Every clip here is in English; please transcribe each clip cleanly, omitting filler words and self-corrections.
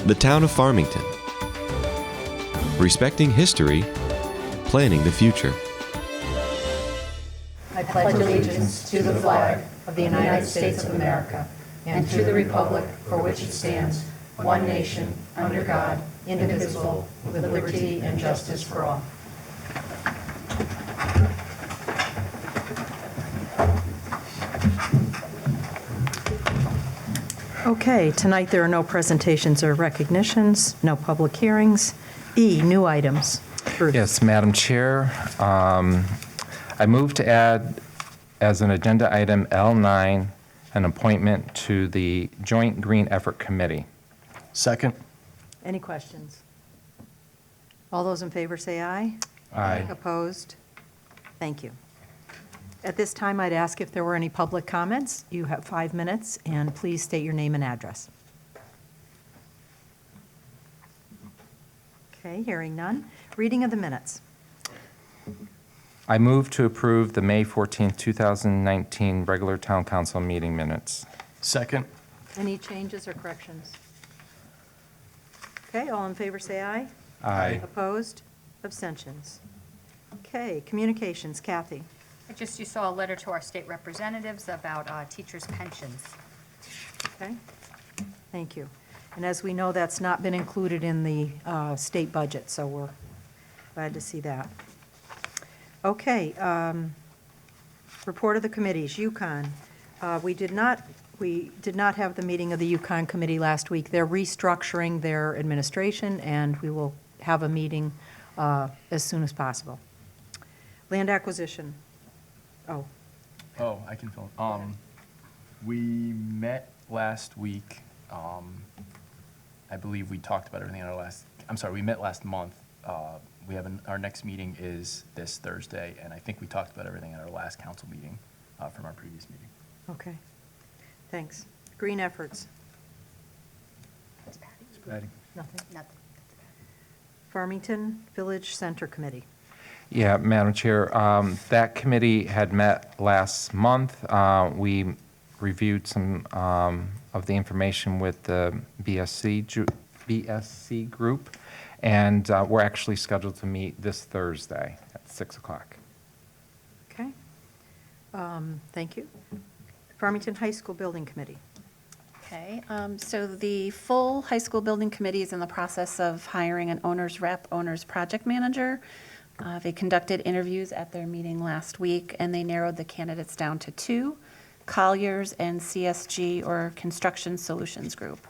The town of Farmington. Respecting history, planning the future. I pledge allegiance to the flag of the United States of America and to the republic for which it stands, one nation, under God, indivisible, with liberty and justice for all. Okay, tonight there are no presentations or recognitions, no public hearings. E, new items. Bruce. Yes, Madam Chair. I move to add as an agenda item L9, an appointment to the Joint Green Effort Committee. Second. Any questions? All those in favor say aye. Aye. Opposed? Thank you. At this time, I'd ask if there were any public comments. You have 5 minutes, and please state your name and address. Okay, hearing none. Reading of the minutes. I move to approve the May 14, 2019 regular Town Council meeting minutes. Second. Any changes or corrections? Okay, all in favor say aye. Aye. Opposed? Abstentions? Okay, communications. Kathy. You saw a letter to our state representatives about teachers' pensions. Okay, thank you. And as we know, that's not been included in the state budget, so we're glad to see that. Okay, report of the committees, UConn. We did not have the meeting of the UConn committee last week. They're restructuring their administration, and we will have a meeting as soon as possible. Land acquisition. I can fill in. We met last week. I believe we talked about everything we met last month. Our next meeting is this Thursday, and I think we talked about everything at our last council meeting from our previous meeting. Okay, thanks. Green efforts. Patty. Nothing. Nothing. Farmington Village Center Committee. Yeah, Madam Chair, that committee had met last month. We reviewed some of the information with the BSC group, and we're actually scheduled to meet this Thursday at 6 o'clock. Okay. Thank you. Farmington High School Building Committee. Okay, so the full high school building committee is in the process of hiring an owner's rep, owner's project manager. They conducted interviews at their meeting last week, and they narrowed the candidates down to 2, Colliers and CSG, or Construction Solutions Group.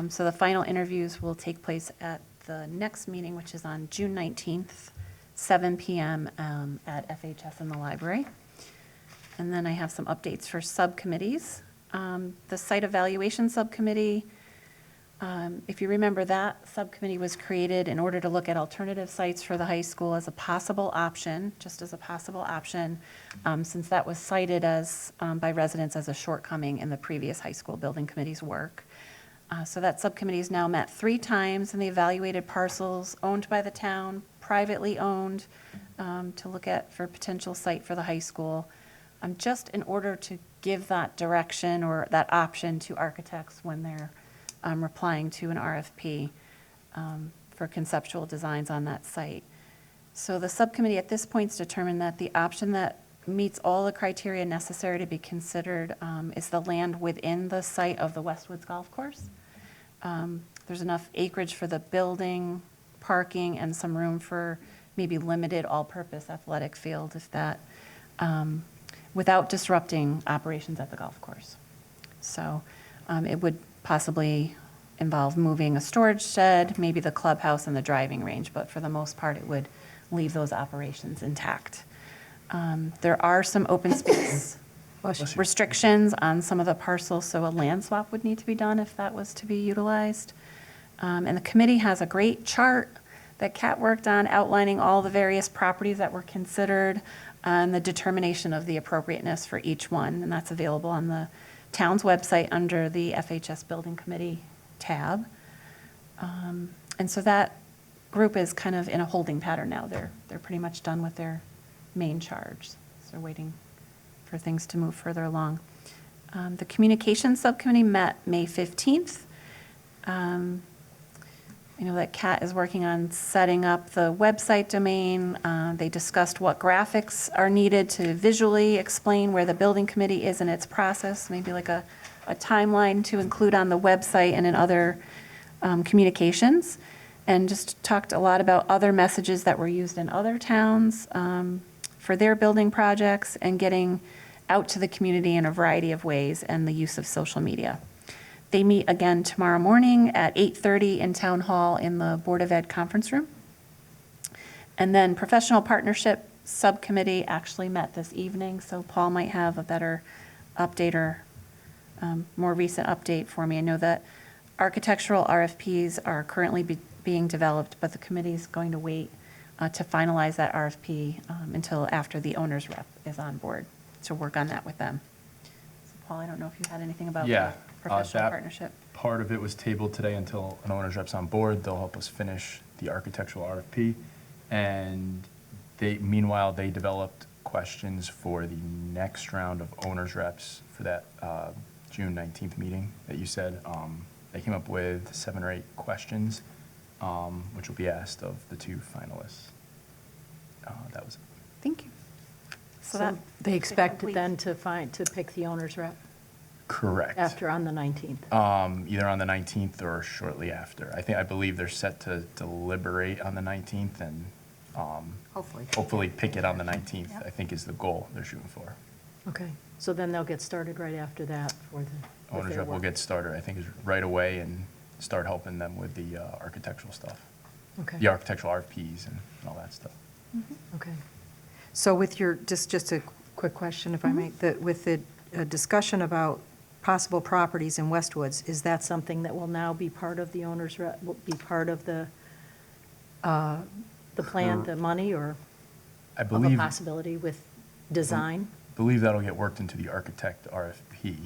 So the final interviews will take place at the next meeting, which is on June 19th, 7 p.m. At FHS in the library. And then I have some updates for subcommittees. The Site Evaluation Subcommittee, if you remember, that subcommittee was created in order to look at alternative sites for the high school as a possible option, just as a possible option, since that was cited as by residents as a shortcoming in the previous high school building committee's work. So that subcommittee has now met 3 times, and they evaluated parcels owned by the town, privately owned, to look at for potential site for the high school, just in order to give that direction or that option to architects when they're replying to an RFP for conceptual designs on that site. So the subcommittee at this point has determined that the option that meets all the criteria necessary to be considered is the land within the site of the Westwoods Golf Course. There's enough acreage for the building, parking, and some room for maybe limited all-purpose athletic field, if that, without disrupting operations at the golf course. So it would possibly involve moving a storage shed, maybe the clubhouse and the driving range, but for the most part, it would leave those operations intact. There are some open space restrictions on some of the parcels, so a land swap would need to be done if that was to be utilized. And the committee has a great chart that Kat worked on outlining all the various properties that were considered and the determination of the appropriateness for each one, and that's available on the town's website under the FHS Building Committee tab. And so that group is kind of in a holding pattern now. They're pretty much done with their main charge. So they're waiting for things to move further along. The Communications Subcommittee met May 15th. I know that Kat is working on setting up the website domain. They discussed what graphics are needed to visually explain where the building committee is in its process, maybe like a timeline to include on the website and in other communications. And just talked a lot about other messages that were used in other towns for their building projects and getting out to the community in a variety of ways and the use of social media. They meet again tomorrow morning at 8:30 in Town Hall in the Board of Ed conference room. And then Professional Partnership Subcommittee actually met this evening, so Paul might have a better update or more recent update for me. I know that architectural RFPs are currently being developed, but the committee is going to wait to finalize that RFP until after the owner's rep is on board to work on that with them. So Paul, I don't know if you had anything about Yeah, the professional that partnership. Part of it was tabled today until an owner's rep's on board. They'll help us finish the architectural RFP. And meanwhile, they developed questions for the next round of owner's reps for that June 19th meeting that you said. They came up with 7 or 8 questions, which will be asked of the 2 finalists. That was it. Thank you. So So that they expected complete- then to pick the owner's rep Correct. after on the 19th? Either on the 19th or shortly after. I believe they're set to deliberate on the 19th and hopefully pick it on the 19th, Yep. I think is the goal they're shooting for. Okay, so then they'll get started right after that for the. with Owner's their rep will work. get started, I think, is right away and start helping them with the architectural stuff. Okay. The architectural RFPs and all that stuff. Okay. So with your, just a quick question, if I may, with the discussion about possible properties in Westwoods, is that something that will now be part of the owner's, will be part of the plan, the money, or I of a believe, possibility with design? believe that'll get worked into the architect RFP.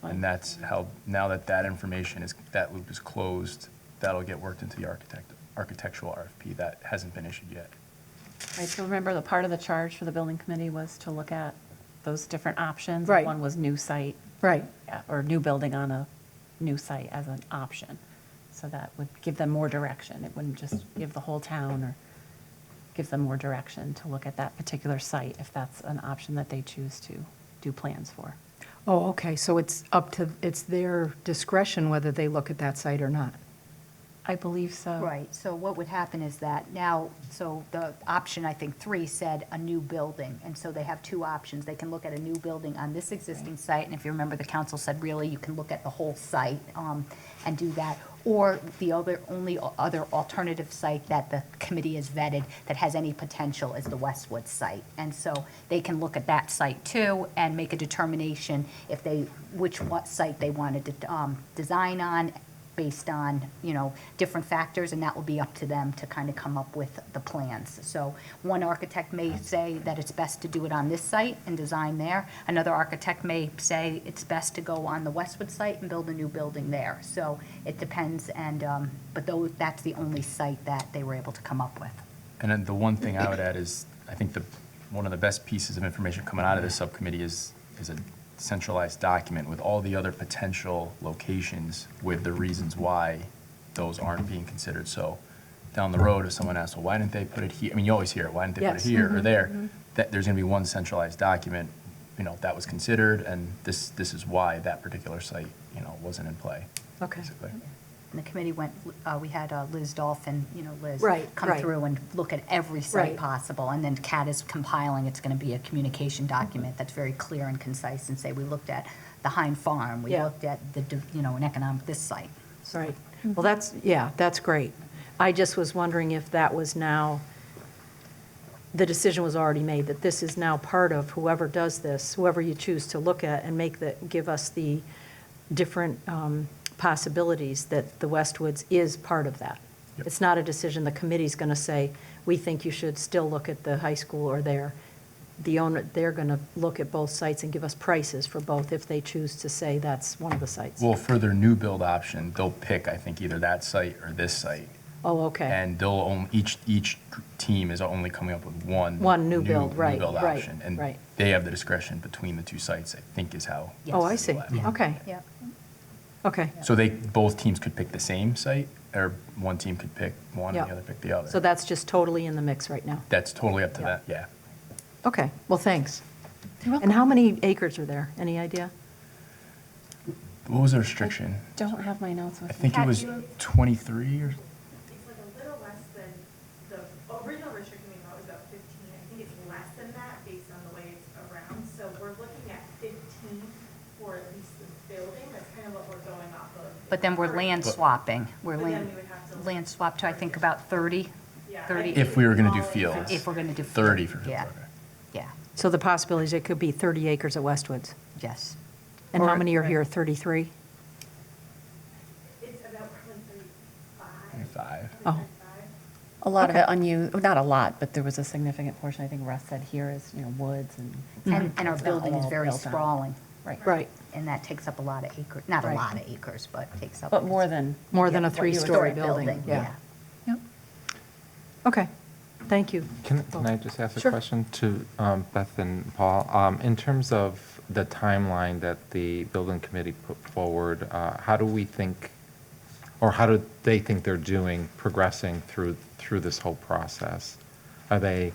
fine. And that's how, now that information is, that loop is closed, that'll get worked into the architectural RFP. That hasn't been issued yet. Right, so remember the part of the charge for the building committee was to look at those different options. Right. One was new site, Right, or new building on a new site as an option. So that would give them more direction. It wouldn't just give the whole town, or give them more direction to look at that particular site if that's an option that they choose to do plans for. oh, okay, so it's it's their discretion whether they look at that site or not? I believe so. Right, so what would happen is that now, so the option, I think, 3 said a new building, and so they have 2 options. They can look at a new building on this existing site, and if you remember, the council said, really, you can look at the whole site and do that. Or the only other alternative site that the committee has vetted that has any potential is the Westwood site. And so they can look at that site too and make a determination if what site they wanted to design on, based on, different factors, and that will be up to them to kind of come up with the plans. So one architect may say that it's best to do it on this site and design there. Another architect may say it's best to go on the Westwood site and build a new building there. So it depends, but that's the only site that they were able to come up with. And then the one thing I would add is, I think one of the best pieces of information coming out of this subcommittee is a centralized document with all the other potential locations with the reasons why those aren't being considered. So down the road, if someone asks, well, why didn't they put it here? I mean, you always hear it, why didn't they put Yes. it here or there? That there's going to be one centralized document, that was considered, and this is why that particular site, wasn't in play. Okay. Basically. And the committee we had Liz Dolphin, Liz. Right, come right. through and look at every site Right. possible. And then Kat is compiling, it's going to be a communication document that's very clear and concise, and say, we looked at the Hind Farm, we Yeah. looked at this site. Right. Well, that's great. I just was wondering if that was now, the decision was already made, that this is now part of whoever does this, whoever you choose to look at and give us the different possibilities, that the Westwoods is part of that. Yep. It's not a decision the committee's going to say, we think you should still look at the high school or there. the owner, they're going to look at both sites and give us prices for both if they choose to say that's one of the sites. Well, for their new build option, they'll pick, I think, either that site or this site. Oh, okay. And they'll own, each team is only coming up with one. One new build, right, New build right, option. And right. they have the discretion between the two sites, I think is how. Yes. Oh, I see. Yeah. Okay, Yeah. okay. So both teams could pick the same site, or one team could pick one and the Yeah. other pick the other. So that's just totally in the mix right now? That's totally up to Yeah. that, yeah. Okay, well, thanks. You're And how many acres are there? Any idea? What was the restriction? Don't have my notes I with me. think it was Kat, you- 23 or, It's like a little less than, the original restriction we thought was about 15. I think it's less than that based on the way it's around. So we're looking at 15 for at least the building. That's kind of what we're going off of. But then we're land swapping. We're But then land, we would have to- land swap to, I think, about 30, Yeah, 30. if we were going to do fields. If we're going to do. 30 for fields, Yeah, okay. yeah, So the possibilities, it could be 30 acres at Westwoods. yes. And how Or- many are here, 33? It's about probably 35. 25. Oh. 35. A lot of Okay. it unused, not a lot, but there was a significant portion, I think Russ said here is, woods and. And our It's not building is all very built on. sprawling, Right. Right, and that takes up a lot of acres, not a Right. lot of acres, but takes up. But more than. more than a what you would three-story store building, yeah. Yep. Okay, thank you. Can I just ask a Sure. question to Beth and Paul? In terms of the timeline that the building committee put forward, how do we think, or how do they think they're doing, progressing through this whole process? Are they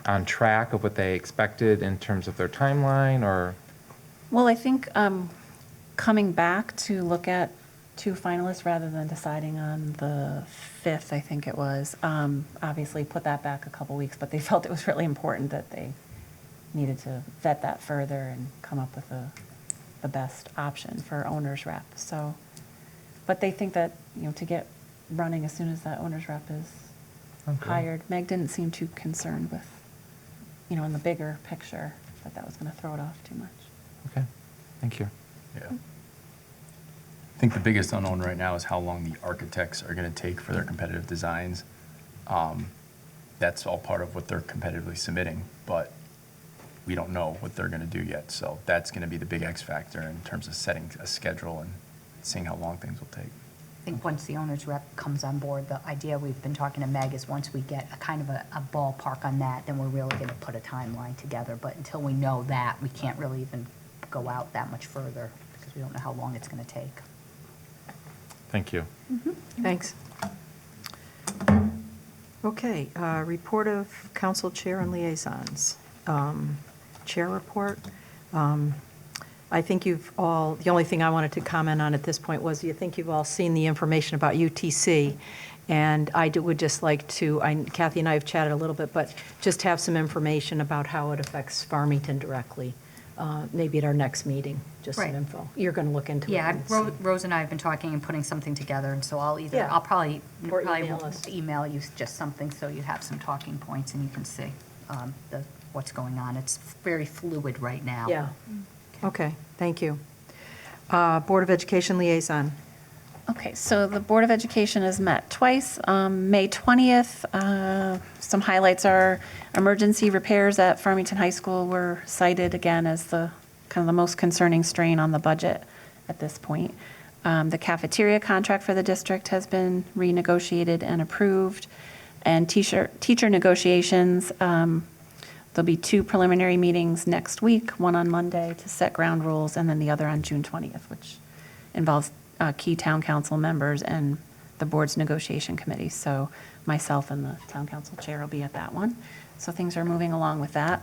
on track of what they expected in terms of their timeline, or? Well, I think coming back to look at two finalists rather than deciding on the 5th, I think it was, obviously put that back a couple weeks, but they felt it was really important that they needed to vet that further and come up with the best option for owner's rep. So, but they think that, to get running as soon as that owner's rep is Okay. hired. Meg didn't seem too concerned with, in the bigger picture, that was going to throw it off too much. Okay, thank you. Yeah. I think the biggest unknown right now is how long the architects are going to take for their competitive designs. That's all part of what they're competitively submitting, but we don't know what they're going to do yet. So that's going to be the big X factor in terms of setting a schedule and seeing how long things will take. I think once the owner's rep comes on board, the idea we've been talking to Meg is once we get a kind of a ballpark on that, then we're really going to put a timeline together. But until we know that, we can't really even go out that much further because we don't know how long it's going to take. Thank you. Thanks. Okay, report of council chair and liaisons. Chair report. I think you've all, the only thing I wanted to comment on at this point was you think you've all seen the information about UTC. And would just like to, Kathy and I have chatted a little bit, but just have some information about how it affects Farmington directly, maybe at our next meeting, just some Right. info. You're going to look into it. Yeah, and see. Rose and I have been talking and putting something together, and so Yeah. I'll probably Or email will us. email you just something so you have some talking points and you can see what's going on. It's very fluid right now. Yeah. Okay, thank you. Board of Education liaison. Okay, so the Board of Education has met twice. May 20th, some highlights are emergency repairs at Farmington High School were cited again as the kind of the most concerning strain on the budget at this point. The cafeteria contract for the district has been renegotiated and approved. And teacher negotiations, there'll be 2 preliminary meetings next week, one on Monday to set ground rules, and then the other on June 20th, which involves key town council members and the board's negotiation committee. So myself and the town council chair will be at that one. So things are moving along with that.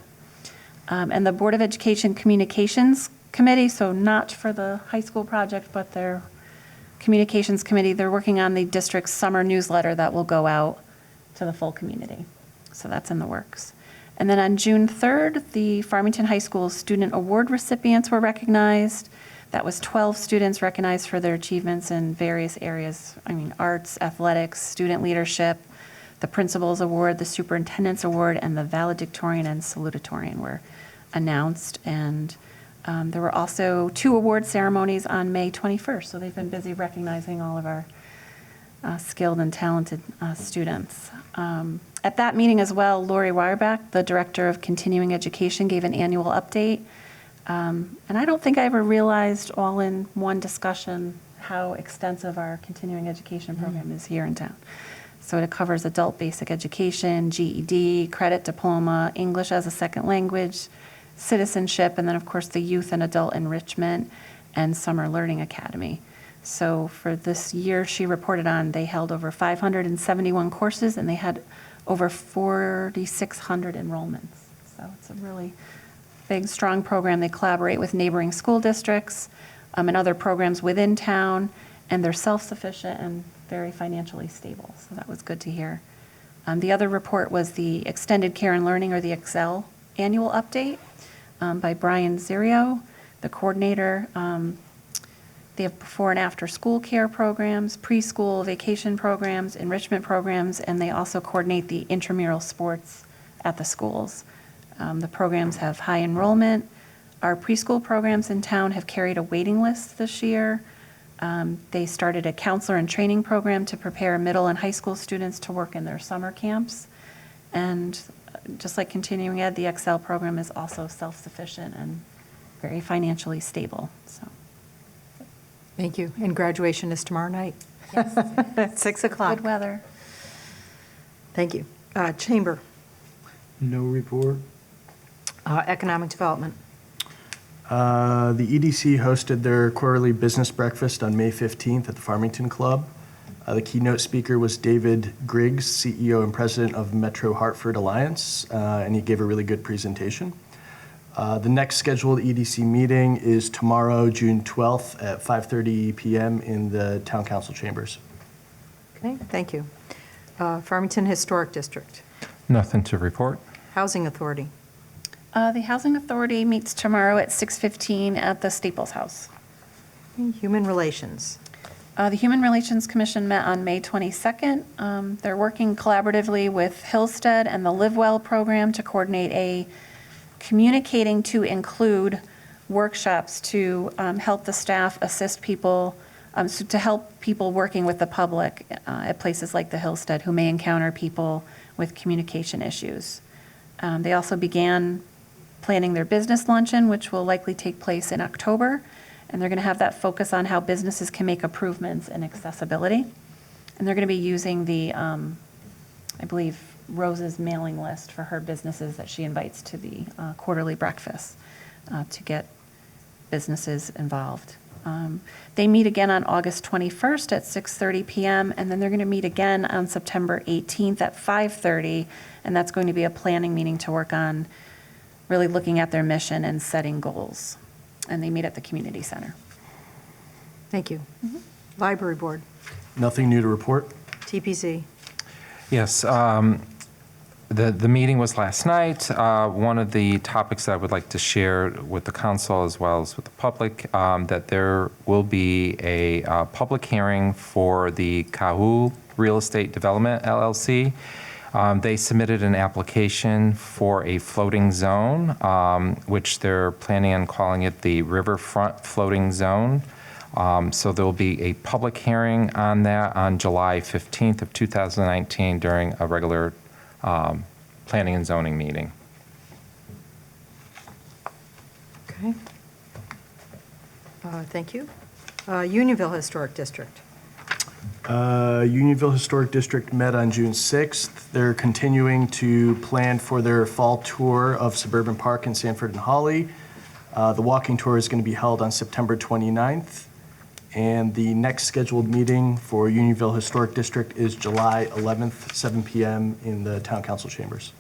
And the Board of Education Communications Committee, so not for the high school project, but their communications committee, they're working on the district's summer newsletter that will go out to the full community. So that's in the works. And then on June 3rd, the Farmington High School Student Award recipients were recognized. That was 12 students recognized for their achievements in various areas. Arts, athletics, student leadership, the Principals Award, the Superintendent's Award, and the Valedictorian and Salutatorian were announced. And there were also 2 award ceremonies on May 21st. So they've been busy recognizing all of our skilled and talented students. At that meeting as well, Lori Weierbach, the Director of Continuing Education, gave an annual update. And I don't think I ever realized all in one discussion how extensive our continuing education program is here in town. So it covers adult basic education, GED, credit diploma, English as a second language, citizenship, and then, of course, the youth and adult enrichment and summer learning academy. So for this year she reported on, they held over 571 courses and they had over 4,600 enrollments. So it's a really big, strong program. They collaborate with neighboring school districts and other programs within town, and they're self-sufficient and very financially stable. So that was good to hear. The other report was the Extended Care and Learning, or the EXCEL, annual update by Brian Zirio, the coordinator. They have before and after school care programs, preschool, vacation programs, enrichment programs, and they also coordinate the intramural sports at the schools. The programs have high enrollment. Our preschool programs in town have carried a waiting list this year. They started a counselor and training program to prepare middle and high school students to work in their summer camps. And just like continuing ed, the EXCEL program is also self-sufficient and very financially stable. So, Thank you. And graduation is tomorrow night. yes, At 6 o'clock. good weather. Thank you. Chamber, No report. Economic Development. The EDC hosted their quarterly business breakfast on May 15th at the Farmington Club. The keynote speaker was David Griggs, CEO and president of Metro Hartford Alliance, and he gave a really good presentation. The next scheduled EDC meeting is tomorrow, June 12th at 5:30 p.m. in the Town Council chambers. Okay, thank you. Farmington Historic District. Nothing to report. Housing Authority. The Housing Authority meets tomorrow at 6:15 at the Staples House. Human Relations. The Human Relations Commission met on May 22nd. They're working collaboratively with Hillstead and the Live Well program to coordinate a communicating to include workshops to help the staff assist people, so to help people working with the public at places like the Hillstead who may encounter people with communication issues. They also began planning their business luncheon, which will likely take place in October. And they're going to have that focus on how businesses can make improvements in accessibility. And they're going to be using the, I believe, Rose's mailing list for her businesses that she invites to the quarterly breakfast to get businesses involved. They meet again on August 21st at 6:30 p.m. And then they're going to meet again on September 18th at 5:30. And that's going to be a planning meeting to work on really looking at their mission and setting goals. And they meet at the community center. Thank you. Library Board. Nothing new to report. TPC. Yes, the meeting was last night. One of the topics that I would like to share with the council as well as with the public, that there will be a public hearing for the Kahu Real Estate Development LLC. They submitted an application for a floating zone, which they're planning on calling it the Riverfront Floating Zone. So there will be a public hearing on that on July 15th of 2019 during a regular planning and zoning meeting. Okay. Thank you. Unionville Historic District. Unionville Historic District met on June 6th. They're continuing to plan for their fall tour of Suburban Park in Sanford and Holly. The walking tour is going to be held on September 29th. And the next scheduled meeting for Unionville Historic District is July 11th, 7 p.m. in the Town Council chambers.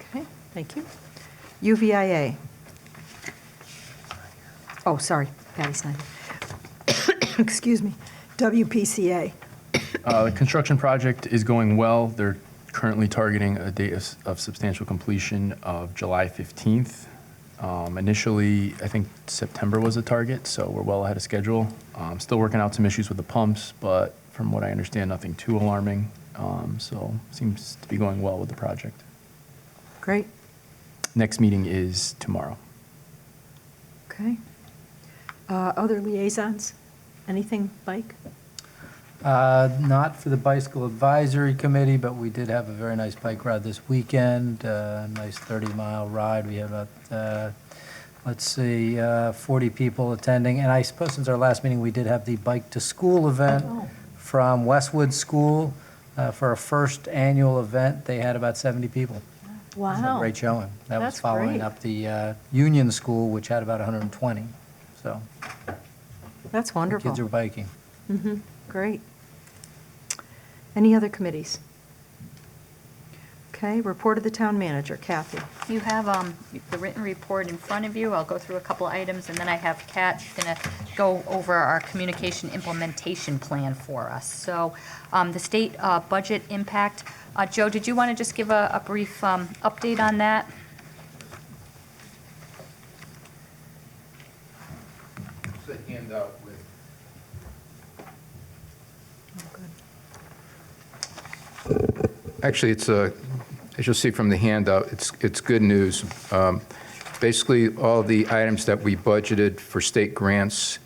Okay, thank you. UVIA. Oh, sorry, Patty Snyder. Excuse me. WPCA. The construction project is going well. They're currently targeting a date of substantial completion of July 15th. Initially, I think September was the target, so we're well ahead of schedule. Still working out some issues with the pumps, but from what I understand, nothing too alarming. So seems to be going well with the project. Great. Next meeting is tomorrow. Okay. Other liaisons? Anything, Mike? Not for the Bicycle Advisory Committee, but we did have a very nice bike ride this weekend, a nice 30-mile ride. We had about, 40 people attending. And I suppose since our last meeting, we did have the Bike to School event from Westwood School. For our first annual event, they had about 70 people. So Wow. great showing. That was That's following great. up the Union School, which had about 120. So That's wonderful. kids are biking. Great. Any other committees? Okay, report of the town manager. Kathy. You have the written report in front of you. I'll go through a couple of items, and then I have Kat going to go over our communication implementation plan for us. So the state budget impact. Joe, did you want to just give a brief update on that? It's a handout with. Actually, it's as you'll see from the handout, it's good news. Basically, all the items that we budgeted for state grants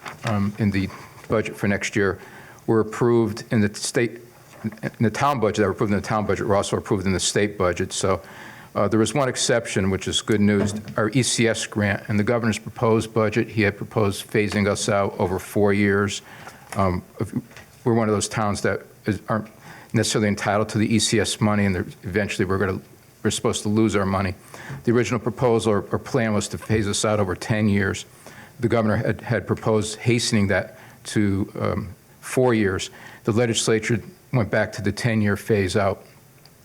in the budget for next year were approved in the state, in the town budget, that were approved in the town budget, were also approved in the state budget. So there was one exception, which is good news, our ECS grant. In the governor's proposed budget, he had proposed phasing us out over 4 years. We're one of those towns that aren't necessarily entitled to the ECS money, and eventually we're supposed to lose our money. The original proposal or plan was to phase us out over 10 years. The governor had proposed hastening that to 4 years. The legislature went back to the 10-year phase out.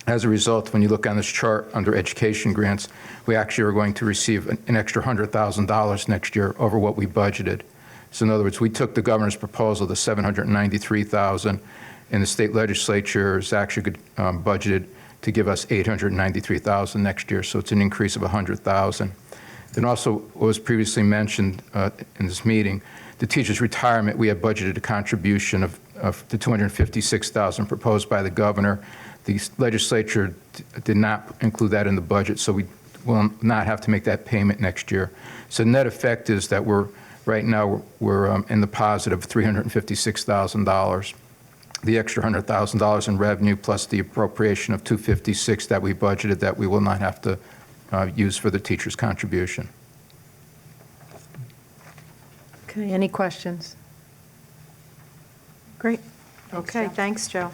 As a result, when you look on this chart under education grants, we actually are going to receive an extra $100,000 next year over what we budgeted. So in other words, we took the governor's proposal, the $793,000, and the state legislature is actually budgeted to give us $893,000 next year, so it's an increase of $100,000. Then also, what was previously mentioned in this meeting, the teacher's retirement, we have budgeted a contribution of the $256,000 proposed by the governor. The legislature did not include that in the budget, so we will not have to make that payment next year. So net effect is that right now we're in the positive $356,000. The extra $100,000 in revenue plus the appropriation of $256,000 that we budgeted that we will not have to use for the teacher's contribution. Okay, any questions? Great. Okay, Joe. thanks, Joe.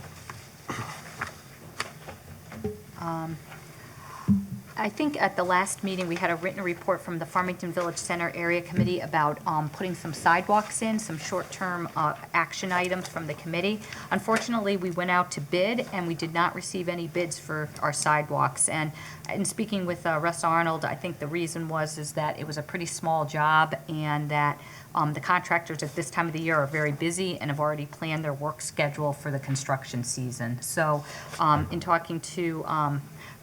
I think at the last meeting, we had a written report from the Farmington Village Center Area Committee about putting some sidewalks in, some short-term action items from the committee. Unfortunately, we went out to bid, and we did not receive any bids for our sidewalks. And in speaking with Russ Arnold, I think the reason is that it was a pretty small job, and that the contractors at this time of the year are very busy and have already planned their work schedule for the construction season. So in talking to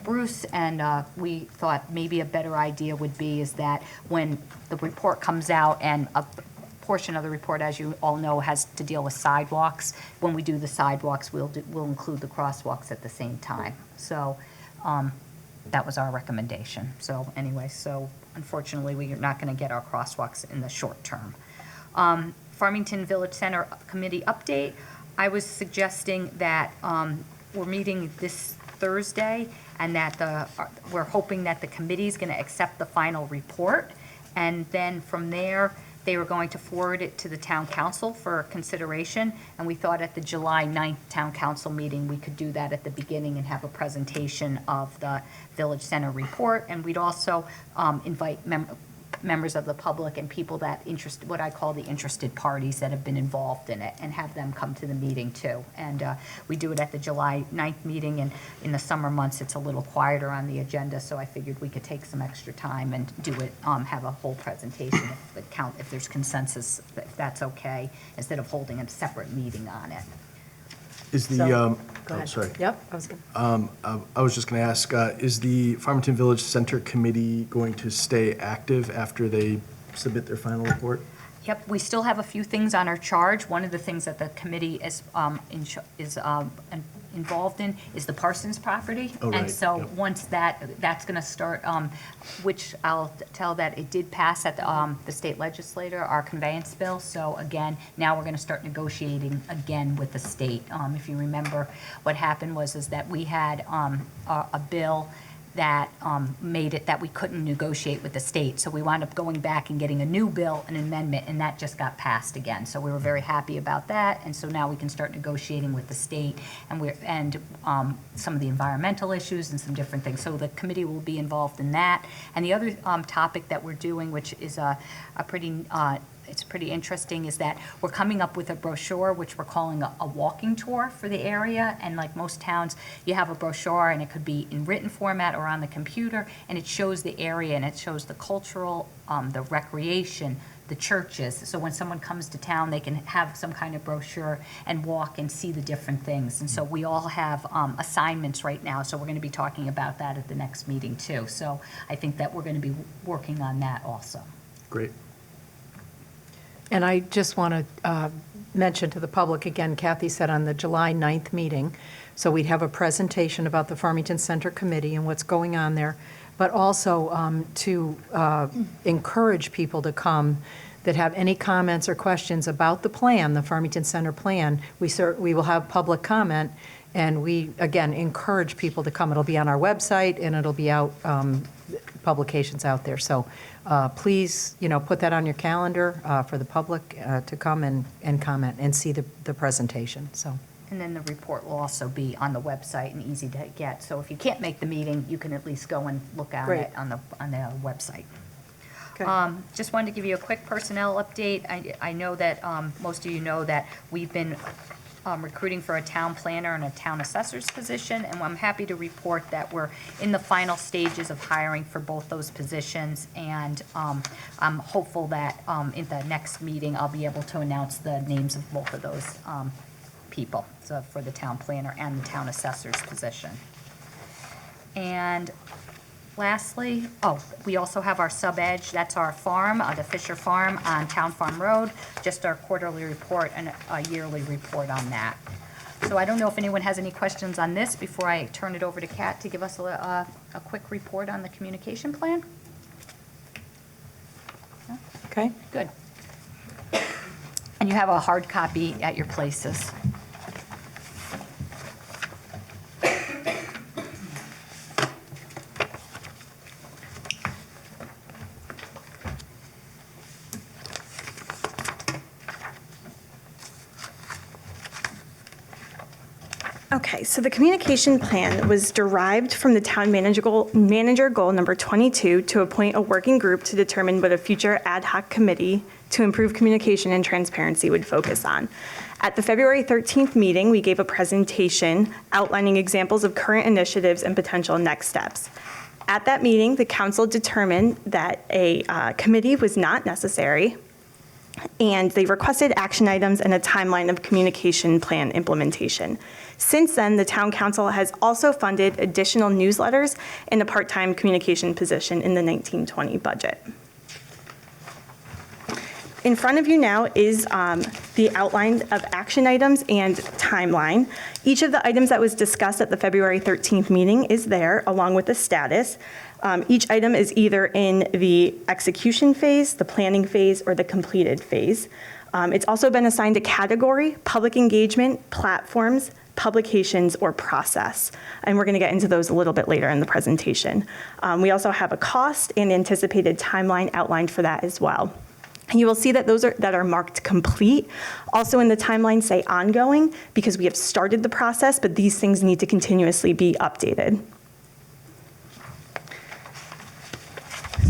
Bruce, and we thought maybe a better idea would be is that when the report comes out, and a portion of the report, as you all know, has to deal with sidewalks, when we do the sidewalks, we'll include the crosswalks at the same time. So that was our recommendation. So anyway, so unfortunately, we are not going to get our crosswalks in the short term. Farmington Village Center Committee update. I was suggesting that we're meeting this Thursday, and that we're hoping that the committee is going to accept the final report, and then from there, they were going to forward it to the town council for consideration, and we thought at the July 9th town council meeting, we could do that at the beginning and have a presentation of the Village Center report, and we'd also invite members of the public and people that what I call the interested parties that have been involved in it, and have them come to the meeting too. And we do it at the July 9th meeting, and in the summer months, it's a little quieter on the agenda, so I figured we could take some extra time and do it, have a whole presentation if there's consensus, if that's okay, instead of holding a separate meeting on it. Is the, So, go ahead. sorry. Yep, I was just going to ask, is the Farmington Village Center Committee going to stay active after they submit their final report? Yep, we still have a few things on our charge. One of the things that the committee is involved in is the Parsons property. Oh, right, And so yep. once that's going to start, which I'll tell that it did pass at the state legislature, our conveyance bill. So again, now we're going to start negotiating again with the state. If you remember, what happened is that we had a bill that made it that we couldn't negotiate with the state. So we wound up going back and getting a new bill, an amendment, and that just got passed again. So we were very happy about that, and so now we can start negotiating with the state and some of the environmental issues and some different things. So the committee will be involved in that. And the other topic that we're doing, which is it's pretty interesting, is that we're coming up with a brochure, which we're calling a walking tour for the area. And like most towns, you have a brochure, and it could be in written format or on the computer, and it shows the area, and it shows the cultural, the recreation, the churches. So when someone comes to town, they can have some kind of brochure and walk and see the different things. And so we all have assignments right now, so we're going to be talking about that at the next meeting too. So I think that we're going to be working on that also. Great. And I just want to mention to the public, again, Kathy said on the July 9th meeting, so we'd have a presentation about the Farmington Center Committee and what's going on there, but also to encourage people to come that have any comments or questions about the plan, the Farmington Center plan. We will have public comment, and we, again, encourage people to come. It'll be on our website, and it'll be out, publications out there. So please, put that on your calendar for the public to come and comment and see the presentation, so. And then the report will also be on the website and easy to get. So if you can't make the meeting, you can at least go and look at Great. it on the website. Okay. Just wanted to give you a quick personnel update. I know that most of you know that we've been recruiting for a town planner and a town assessor's position, and I'm happy to report that we're in the final stages of hiring for both those positions, and I'm hopeful that in the next meeting I'll be able to announce the names of both of those people, so for the town planner and the town assessor's position. And lastly, we also have our sub-edge, that's our farm, the Fisher Farm on Town Farm Road, just our quarterly report and a yearly report on that. So I don't know if anyone has any questions on this before I turn it over to Kat to give us a quick report on the communication plan. No? Okay. Good. And you have a hard copy at your places. Okay, so the communication plan was derived from the town manager goal number 22 to appoint a working group to determine what a future ad hoc committee to improve communication and transparency would focus on. At the February 13th meeting, we gave a presentation outlining examples of current initiatives and potential next steps. At that meeting, the council determined that a committee was not necessary, and they requested action items and a timeline of communication plan implementation. Since then, the town council has also funded additional newsletters and a part-time communication position in the 1920 budget. In front of you now is the outline of action items and timeline. Each of the items that was discussed at the February 13th meeting is there, along with the status. Each item is either in the execution phase, the planning phase, or the completed phase. It's also been assigned a category: public engagement, platforms, publications, or process. And we're going to get into those a little bit later in the presentation. We also have a cost and anticipated timeline outlined for that as well. You will see that those that are marked complete also in the timeline say ongoing, because we have started the process, but these things need to continuously be updated.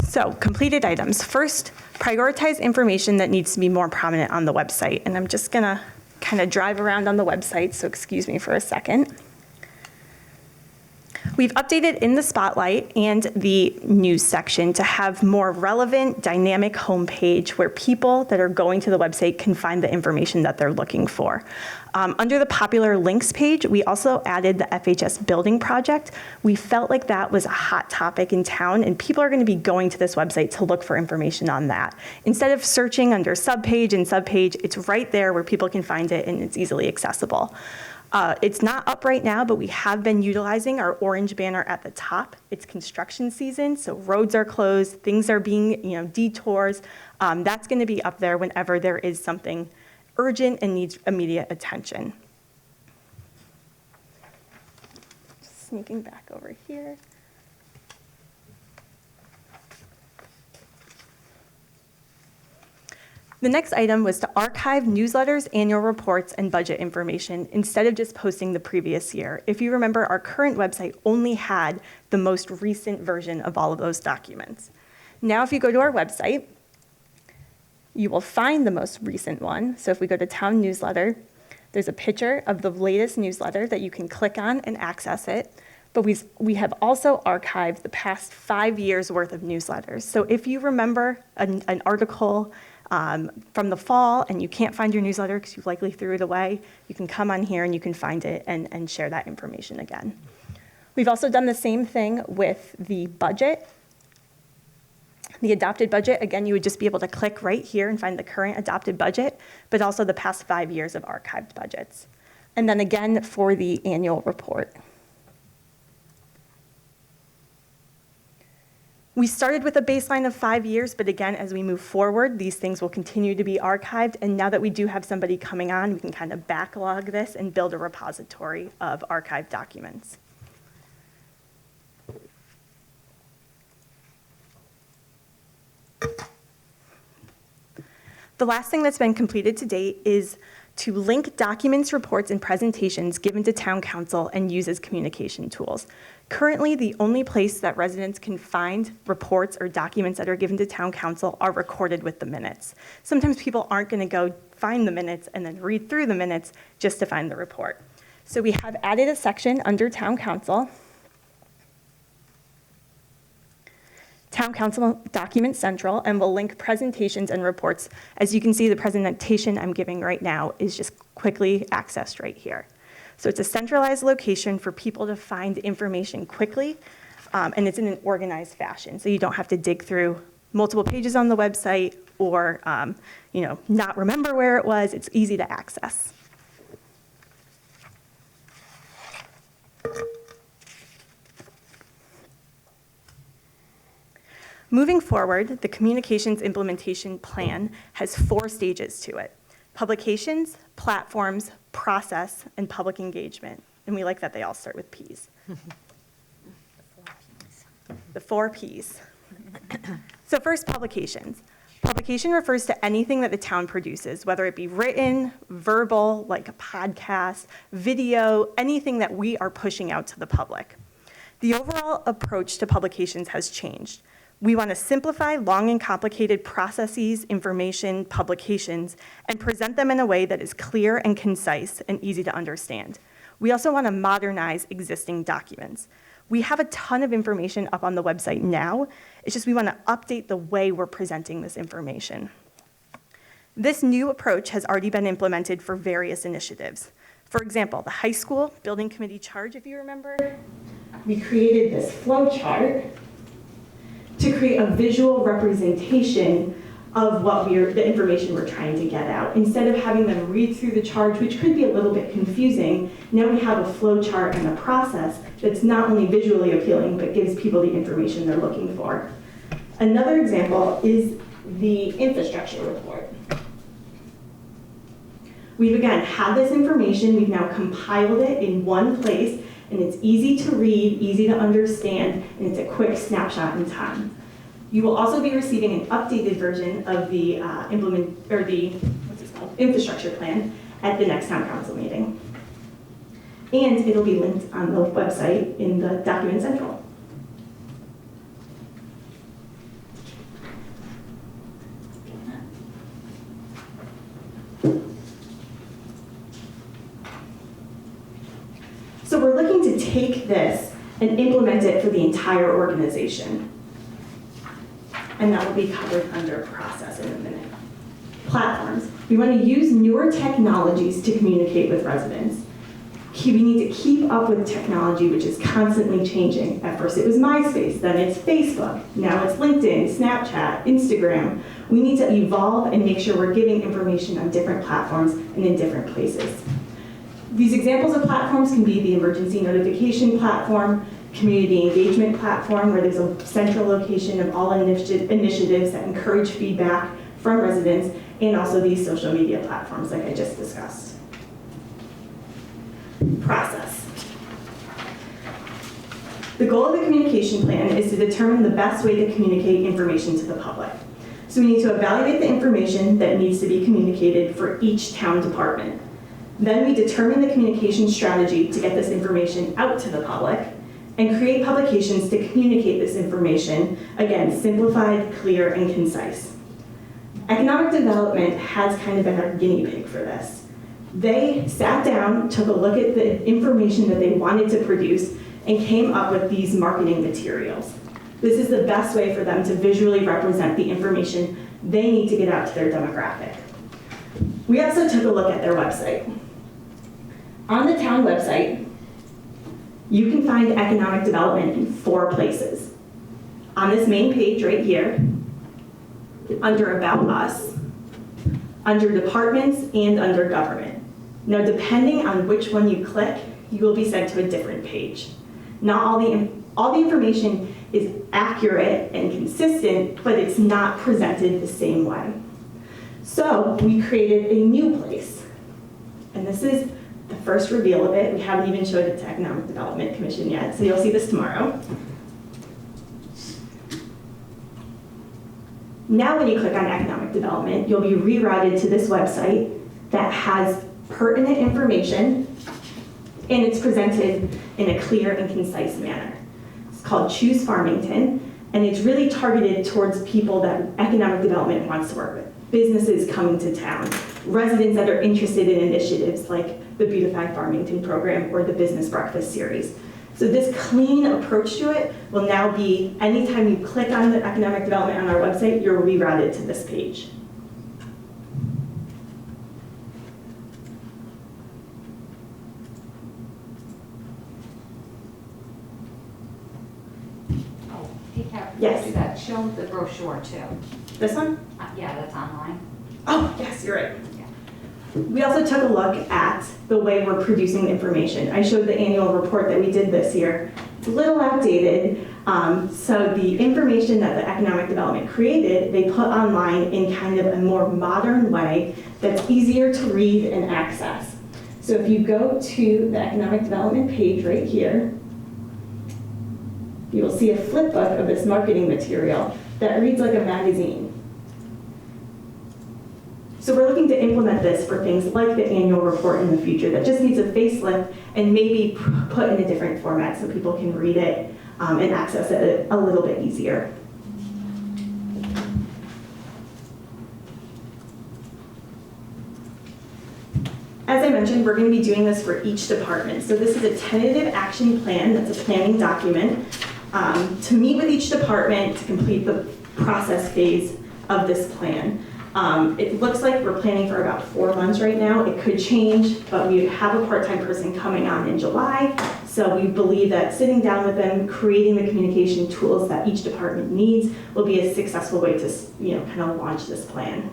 So, completed items. First, prioritize information that needs to be more prominent on the website. And I'm just gonna kind of drive around on the website, so excuse me for a second. We've updated in the Spotlight and the news section to have more relevant, dynamic homepage where people that are going to the website can find the information that they're looking for. Under the popular links page, we also added the FHS building project. We felt like that was a hot topic in town, and people are going to be going to this website to look for information on that. Instead of searching under subpage and subpage, it's right there where people can find it, and it's easily accessible. It's not up right now, but we have been utilizing our orange banner at the top. It's construction season, so roads are closed, things are being, detours. That's going to be up there whenever there is something urgent and needs immediate attention. Just sneaking back over here. The next item was to archive newsletters, annual reports, and budget information instead of just posting the previous year. If you remember, our current website only had the most recent version of all of those documents. Now, if you go to our website, you will find the most recent one. So if we go to Town Newsletter, there's a picture of the latest newsletter that you can click on and access it. But we have also archived the past 5 years' worth of newsletters. So if you remember an article from the fall and you can't find your newsletter because you likely threw it away, you can come on here and you can find it and share that information again. We've also done the same thing with the budget. The adopted budget, again, you would just be able to click right here and find the current adopted budget, but also the past 5 years of archived budgets. And then again for the annual report. We started with a baseline of 5 years, but again, as we move forward, these things will continue to be archived. And now that we do have somebody coming on, we can kind of backlog this and build a repository of archived documents. The last thing that's been completed to date is to link documents, reports, and presentations given to town council and use as communication tools. Currently, the only place that residents can find reports or documents that are given to town council are recorded with the minutes. Sometimes people aren't going to go find the minutes and then read through the minutes just to find the report. So we have added a section under town council. Town Council Document Central, and will link presentations and reports. As you can see, the presentation I'm giving right now is just quickly accessed right here. So it's a centralized location for people to find information quickly, and it's in an organized fashion. So you don't have to dig through multiple pages on the website or not remember where it was. It's easy to access. Moving forward, the communications implementation plan has 4 stages to it: publications, platforms, process, and public engagement. And we like that they all start with Ps. The 4 Ps. So first, publications. Publication refers to anything that the town produces, whether it be written, verbal, like a podcast, video, anything that we are pushing out to the public. The overall approach to publications has changed. We want to simplify long and complicated processes, information, publications, and present them in a way that is clear and concise and easy to understand. We also want to modernize existing documents. We have a ton of information up on the website now. It's just we want to update the way we're presenting this information. This new approach has already been implemented for various initiatives. For example, the high school building committee charge, if you remember, we created this flow chart to create a visual representation of the information we're trying to get out. Instead of having them read through the charge, which could be a little bit confusing, now we have a flow chart and a process that's not only visually appealing, but gives people the information they're looking for. Another example is the infrastructure report. We've again had this information, we've now compiled it in one place, and it's easy to read, easy to understand, and it's a quick snapshot in time. You will also be receiving an updated version of the infrastructure plan at the next town council meeting. And it'll be linked on the website in the Document Central. So we're looking to take this and implement it for the entire organization. And that will be covered under process in a minute. Platforms. We want to use newer technologies to communicate with residents. We need to keep up with technology, which is constantly changing. At first it was MySpace, then it's Facebook, now it's LinkedIn, Snapchat, Instagram. We need to evolve and make sure we're giving information on different platforms and in different places. These examples of platforms can be the emergency notification platform, community engagement platform, where there's a central location of all initiatives that encourage feedback from residents, and also these social media platforms like I just discussed. Process. The goal of the communication plan is to determine the best way to communicate information to the public. So we need to evaluate the information that needs to be communicated for each town department. Then we determine the communication strategy to get this information out to the public and create publications to communicate this information, again, simplified, clear, and concise. Economic development has kind of been our guinea pig for this. They sat down, took a look at the information that they wanted to produce, and came up with these marketing materials. This is the best way for them to visually represent the information they need to get out to their demographic. We also took a look at their website. On the town website, you can find economic development in 4 places. On this main page right here, under About Us, under Departments, and under Government. Now, depending on which one you click, you will be sent to a different page. Not all the information is accurate and consistent, but it's not presented the same way. So we created a new place. And this is the first reveal of it. We haven't even showed it to Economic Development Commission yet, so you'll see this tomorrow. Now when you click on Economic Development, you'll be rerouted to this website that has pertinent information, and it's presented in a clear and concise manner. It's called Choose Farmington, and it's really targeted towards people that economic development wants to work with. Businesses coming to town, residents that are interested in initiatives like the Beautify Farmington program or the Business Breakfast series. So this clean approach to it will now be, anytime you click on the economic development on our website, you're rerouted to this page. Yes. That show the brochure too. This one? Yeah, that's online. Oh, yes, you're right. We also took a look at the way we're producing information. I showed the annual report that we did this year. It's a little outdated, so the information that the economic development created, they put online in kind of a more modern way that's easier to read and access. So if you go to the economic development page right here, you will see a flip book of this marketing material that reads like a magazine. So we're looking to implement this for things like the annual report in the future that just needs a facelift and maybe put in a different format so people can read it and access it a little bit easier. As I mentioned, we're going to be doing this for each department. So this is a tentative action plan, that's a planning document, to meet with each department to complete the process phase of this plan. It looks like we're planning for about 4 months right now. It could change, but we have a part-time person coming on in July. So we believe that sitting down with them, creating the communication tools that each department needs will be a successful way to, kind of launch this plan.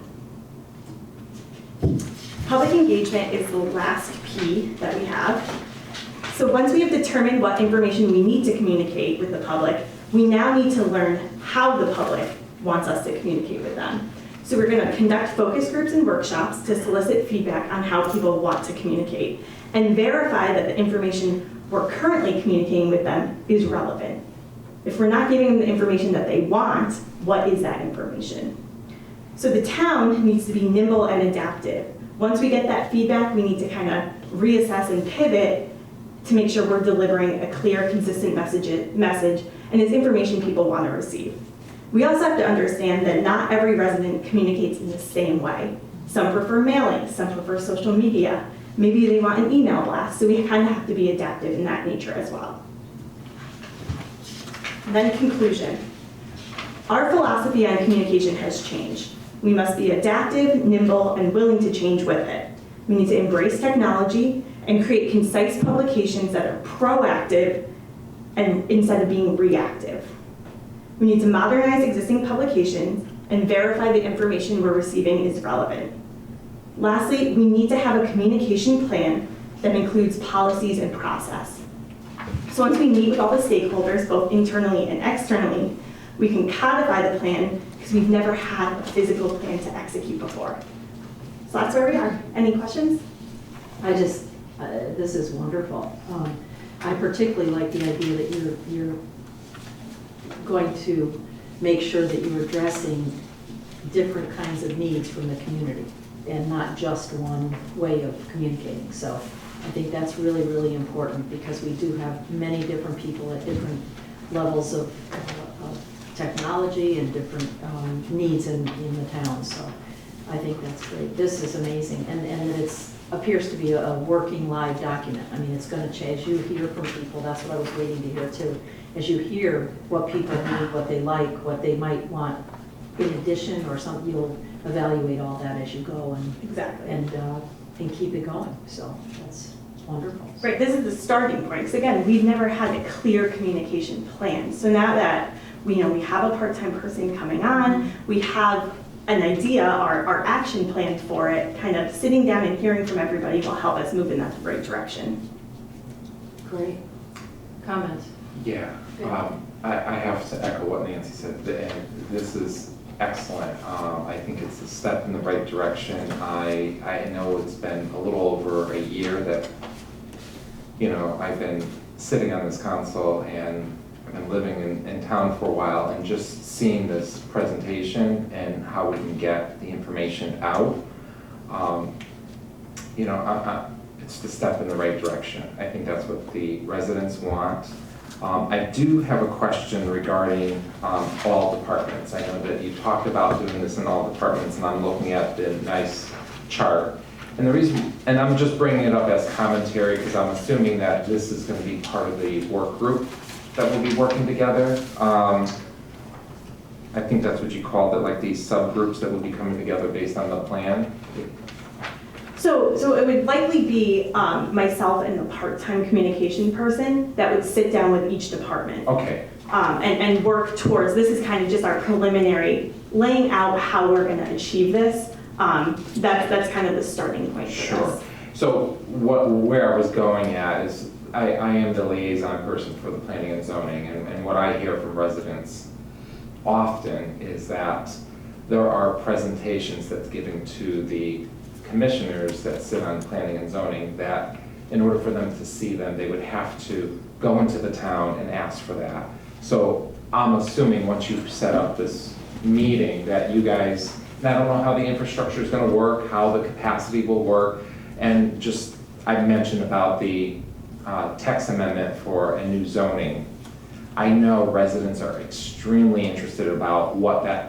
Public engagement is the last P that we have. So once we have determined what information we need to communicate with the public, we now need to learn how the public wants us to communicate with them. So we're going to conduct focus groups and workshops to solicit feedback on how people want to communicate and verify that the information we're currently communicating with them is relevant. If we're not giving them the information that they want, what is that information? So the town needs to be nimble and adaptive. Once we get that feedback, we need to kind of reassess and pivot to make sure we're delivering a clear, consistent message and it's information people want to receive. We also have to understand that not every resident communicates in the same way. Some prefer mailing, some prefer social media. Maybe they want an email blast, so we kind of have to be adaptive in that nature as well. And then conclusion. Our philosophy on communication has changed. We must be adaptive, nimble, and willing to change with it. We need to embrace technology and create concise publications that are proactive and instead of being reactive. We need to modernize existing publications and verify the information we're receiving is relevant. Lastly, we need to have a communication plan that includes policies and process. So once we meet with all the stakeholders, both internally and externally, we can codify the plan because we've never had a physical plan to execute before. So that's where we are. Any questions? This is wonderful. I particularly like the idea that you're going to make sure that you're addressing different kinds of needs from the community and not just one way of communicating. So I think that's really, really important because we do have many different people at different levels of technology and different needs in the town. So I think that's great. This is amazing. And that it appears to be a working live document. I mean, it's going to change. You hear from people. That's what I was waiting to hear too. As you hear what people need, what they like, what they might want in addition or something, you'll evaluate all that as you go and keep it going. So that's wonderful. Right, this is the starting point. Because again, we've never had a clear communication plan. So now that we have a part-time person coming on, we have an idea, our action plan for it, kind of sitting down and hearing from everybody will help us move in that right direction. Great. Comments? Yeah, I have to echo what Nancy said. This is excellent. I think it's a step in the right direction. I know it's been a little over a year that, I've been sitting on this council and I've been living in town for a while, and just seeing this presentation and how we can get the information out, it's the step in the right direction. I think that's what the residents want. I do have a question regarding all departments. I know that you talked about doing this in all departments, and I'm looking at the nice chart. And the reason, and I'm just bringing it up as commentary because I'm assuming that this is going to be part of the work group that will be working together. I think that's what you called it, like these subgroups that will be coming together based on the plan. So it would likely be myself and the part-time communication person that would sit down with each department. Okay. And work towards, this is kind of just our preliminary, laying out how we're going to achieve this. That's kind of the starting point for Sure. this. So where I was going at is I am the liaison person for the planning and zoning, and what I hear from residents often is that there are presentations that's given to the commissioners that sit on planning and zoning that in order for them to see them, they would have to go into the town and ask for that. So I'm assuming once you've set up this meeting that you guys, I don't know how the infrastructure is going to work, how the capacity will work, and just I mentioned about the text amendment for a new zoning. I know residents are extremely interested about what that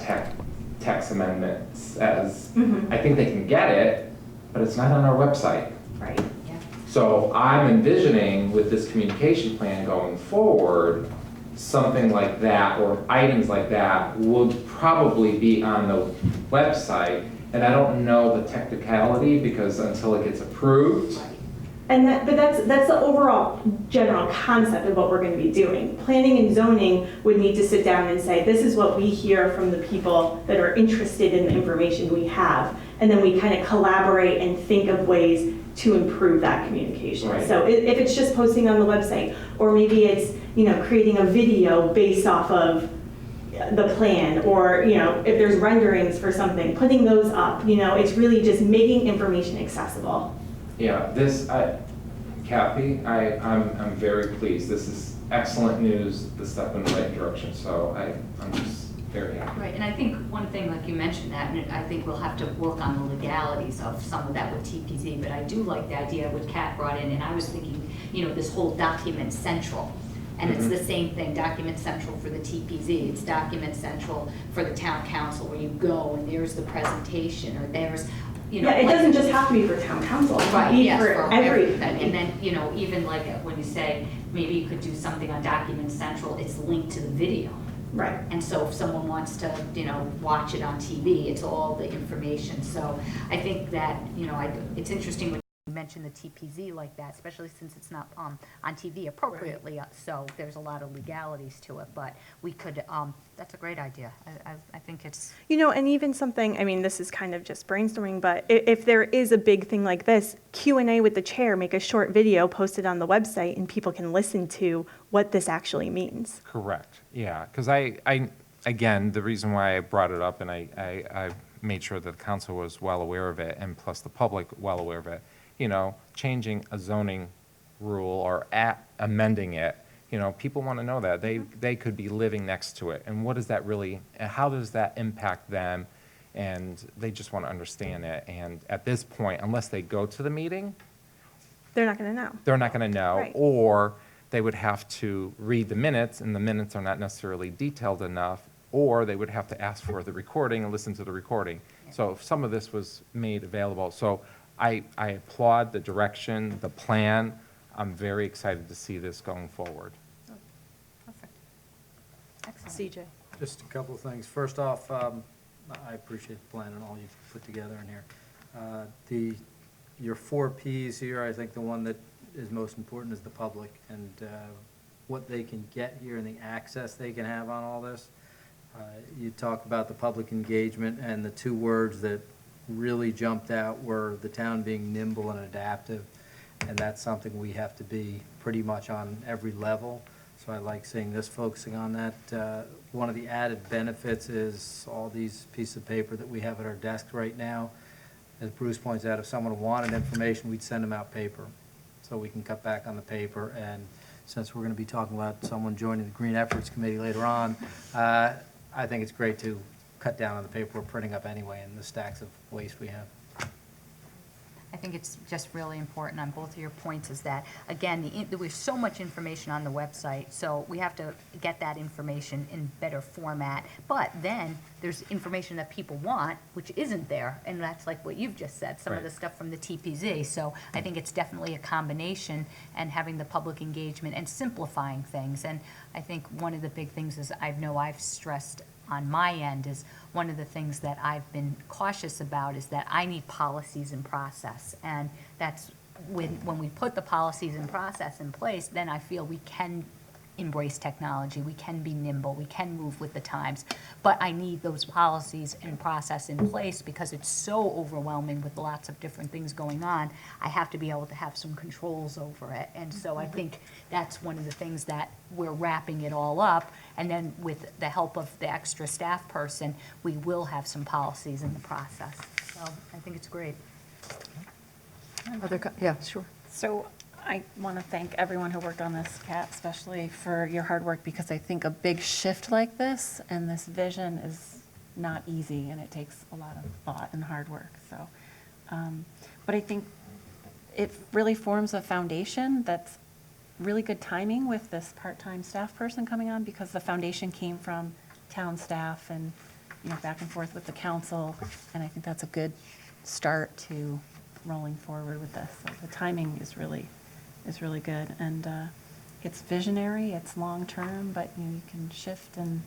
text amendment says. Mm-hmm. I think they can get it, but it's not on our website. Right. Yeah. So I'm envisioning with this communication plan going forward, something like that or items like that would probably be on the website. And I don't know the technicality because until it gets approved. But that's the overall general concept of what we're going to be doing. Planning and zoning would need to sit down and say, this is what we hear from the people that are interested in the information we have. And then we kind of collaborate and think of ways to improve that communication. Right. So if it's just posting on the website, or maybe it's creating a video based off of the plan, or if there's renderings for something, putting those up. It's really just making information accessible. Yeah, Kathy, I'm very pleased. This is excellent news, the step in the right direction, so I'm just very happy. Right, and I think one thing, like you mentioned that, and I think we'll have to work on the legalities of some of that with TPZ, but I do like the idea what Kat brought in, and I was thinking, this whole document central. And it's the same thing, document central for the TPZ, it's document central for the town council where you go and there's the presentation, or there's, Yeah, it doesn't just have to be for town council. It can Right, be yes, for everything. And then, even like when you say maybe you could do something on Document Central, it's linked to the video. Right. And so if someone wants to, watch it on TV, it's all the information. So I think that, it's interesting when you mention the TPZ like that, especially since it's not on TV appropriately. So there's a lot of legalities to it, but we could, that's a great idea. I think it's. And even something, I mean, this is kind of just brainstorming, but if there is a big thing like this, Q&A with the chair, make a short video, post it on the website, and people can listen to what this actually means. Correct, yeah, because again, the reason why I brought it up, and I made sure that the council was well aware of it, and plus the public well aware of it, changing a zoning rule or amending it, people want to know that. They could be living next to it, and what does that really, and how does that impact them? And they just want to understand it, and at this point, unless they go to the meeting, They're not going to know. they're not going to know, Right. or they would have to read the minutes, and the minutes are not necessarily detailed enough, or they would have to ask for the recording and listen to the recording. So if some of this was made available. So I applaud the direction, the plan. I'm very excited to see this going forward. Perfect. Excellent. CJ? Just a couple of things. First off, I appreciate the plan and all you've put together in here. Your 4 Ps here, I think the one that is most important is the public and what they can get here and the access they can have on all this. You talked about the public engagement, and the 2 words that really jumped out were the town being nimble and adaptive, and that's something we have to be pretty much on every level. So I like seeing this focusing on that. One of the added benefits is all these pieces of paper that we have at our desk right now. As Bruce points out, if someone wanted information, we'd send them out paper. So we can cut back on the paper, and since we're going to be talking about someone joining the Green Efforts Committee later on, I think it's great to cut down on the paper we're printing up anyway and the stacks of waste we have. I think it's just really important on both of your points is that, again, there's so much information on the website, so we have to get that information in better format. But then there's information that people want, which isn't there, and that's like what you've just said, some of the Right. stuff from the TPZ. So I think it's definitely a combination, and having the public engagement and simplifying things. And I think one of the big things is I've stressed on my end is one of the things that I've been cautious about is that I need policies and process. And that's when we put the policies and process in place, then I feel we can embrace technology, we can be nimble, we can move with the times. But I need those policies and process in place because it's so overwhelming with lots of different things going on. I have to be able to have some controls over it. And so I think that's one of the things that we're wrapping it all up. And then with the help of the extra staff person, we will have some policies in the process. So I think it's great. Yeah, sure. So I want to thank everyone who worked on this, Kat, especially for your hard work, because I think a big shift like this and this vision is not easy, and it takes a lot of thought and hard work. So, but I think it really forms a foundation that's really good timing with this part-time staff person coming on, because the foundation came from town staff and, back and forth with the council, and I think that's a good start to rolling forward with this. So the timing is really good, and it's visionary, it's long-term, but you can shift and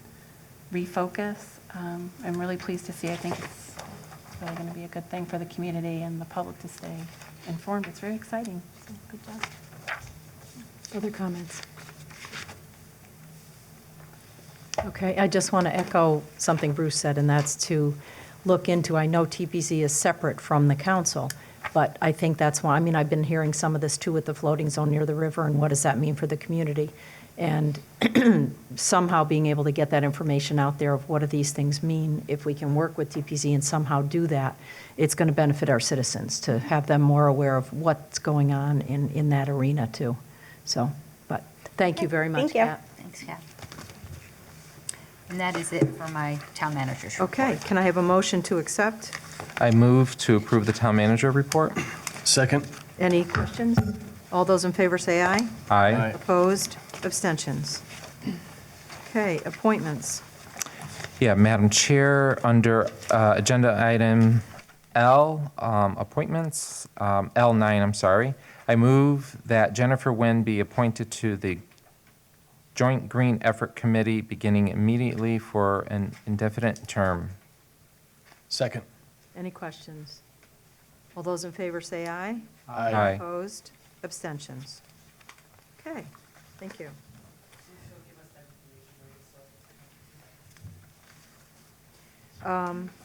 refocus. I'm really pleased to see. I think it's really going to be a good thing for the community and the public to stay informed. It's very exciting. So good job. Other comments? Okay, I just want to echo something Bruce said, and that's to look into, I know TPZ is separate from the council, but I think that's why, I've been hearing some of this too with the floating zone near the river, and what does that mean for the community? And somehow being able to get that information out there of what do these things mean, if we can work with TPZ and somehow do that, it's going to benefit our citizens to have them more aware of what's going on in that arena too. So, but thank you very much, Thank you. Kat. Thanks, Kat. And that is it for my town manager's report. Okay, can I have a motion to accept? I move to approve the town manager report. Second? Any questions? All those in favor say aye. Aye. Opposed? Abstentions? Okay, appointments. Yeah, Madam Chair, under agenda item L, appointments, L9, I'm sorry. I move that Jennifer Nguyen be appointed to the Joint Green Effort Committee beginning immediately for an indefinite term. Second. Any questions? All those in favor say aye. Aye. Opposed? Abstentions? Okay, thank you.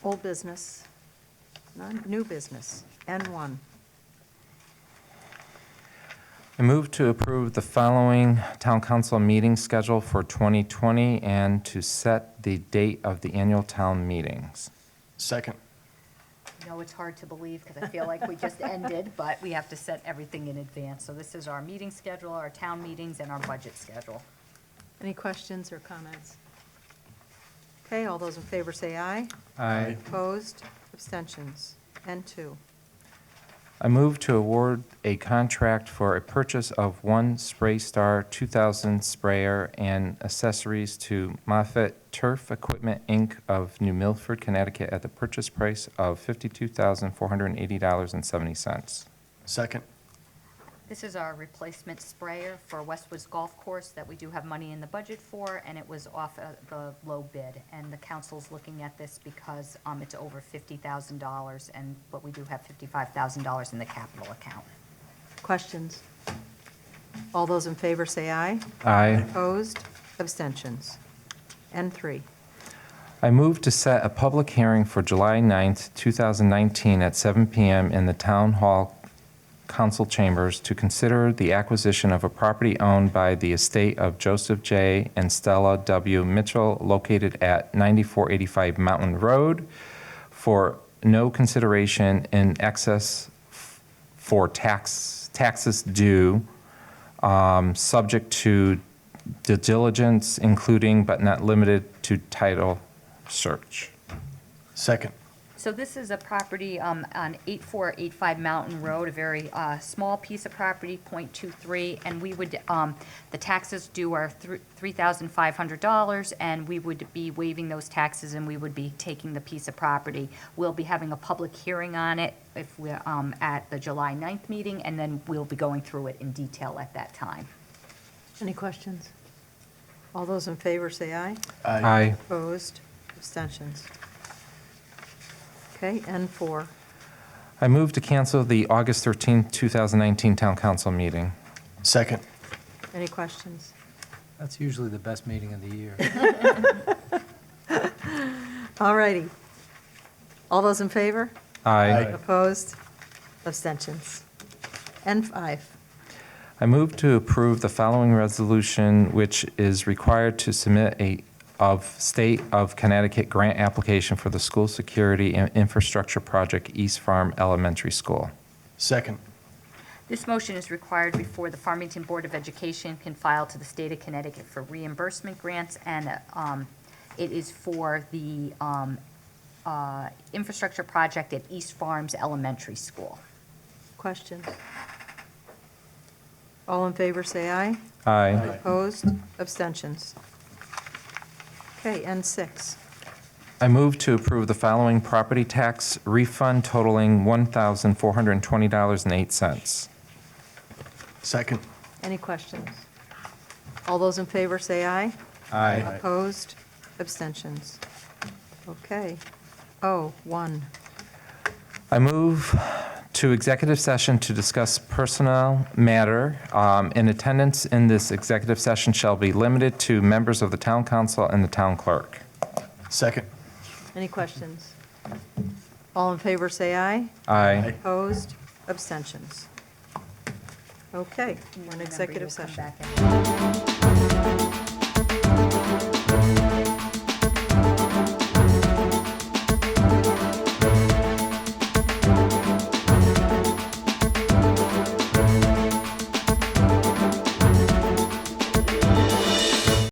Old business, none, new business, N1. I move to approve the following town council meeting schedule for 2020 and to set the date of the annual town meetings. Second. You know, it's hard to believe because I feel like we just ended, but we have to set everything in advance. So this is our meeting schedule, our town meetings, and our budget schedule. Any questions or comments? Okay, all those in favor say aye. Aye. Opposed? Abstentions? N2. I move to award a contract for a purchase of one Spray Star 2000 sprayer and accessories to Moffett Turf Equipment, Inc. of New Milford, Connecticut, at the purchase price of $52,480.70. Second. This is our replacement sprayer for Westwood's Golf Course that we do have money in the budget for, and it was off the low bid. And the council's looking at this because it's over $50,000, but we do have $55,000 in the capital account. Questions? All those in favor say aye. Aye. Opposed? Abstentions? N3. I move to set a public hearing for July 9th, 2019 at 7 p.m. in the Town Hall Council Chambers to consider the acquisition of a property owned by the estate of Joseph J. and Stella W. Mitchell located at 9485 Mountain Road for no consideration in excess for taxes due, subject to due diligence, including but not limited to title search. Second. So this is a property on 8485 Mountain Road, a very small piece of property, .23, and we would, the taxes due are $3,500, and we would be waiving those taxes, and we would be taking the piece of property. We'll be having a public hearing on it if we're at the July 9th meeting, and then we'll be going through it in detail at that time. Any questions? All those in favor say aye. Aye. Opposed? Abstentions? Okay, N4. I move to cancel the August 13th, 2019 Town Council meeting. Second. Any questions? That's usually the best meeting of the year. All righty. All those in favor? Aye. Opposed? Abstentions? N5. I move to approve the following resolution, which is required to submit a State of Connecticut grant application for the school security and infrastructure project East Farm Elementary School. Second. This motion is required before the Farmington Board of Education can file to the state of Connecticut for reimbursement grants, and it is for the infrastructure project at East Farms Elementary School. Questions? All in favor say aye. Aye. Opposed? Abstentions? Okay, N6. I move to approve the following property tax refund totaling $1,420.08. Second. Any questions? All those in favor say aye. Aye. Opposed? Abstentions? Okay. Oh, 1. I move to executive session to discuss personnel matter. In attendance in this executive session shall be limited to members of the town council and the town clerk. Second. Any questions? All in favor say aye. Aye. Opposed? Abstentions? Okay, we're in Remember, executive you'll come session. back in.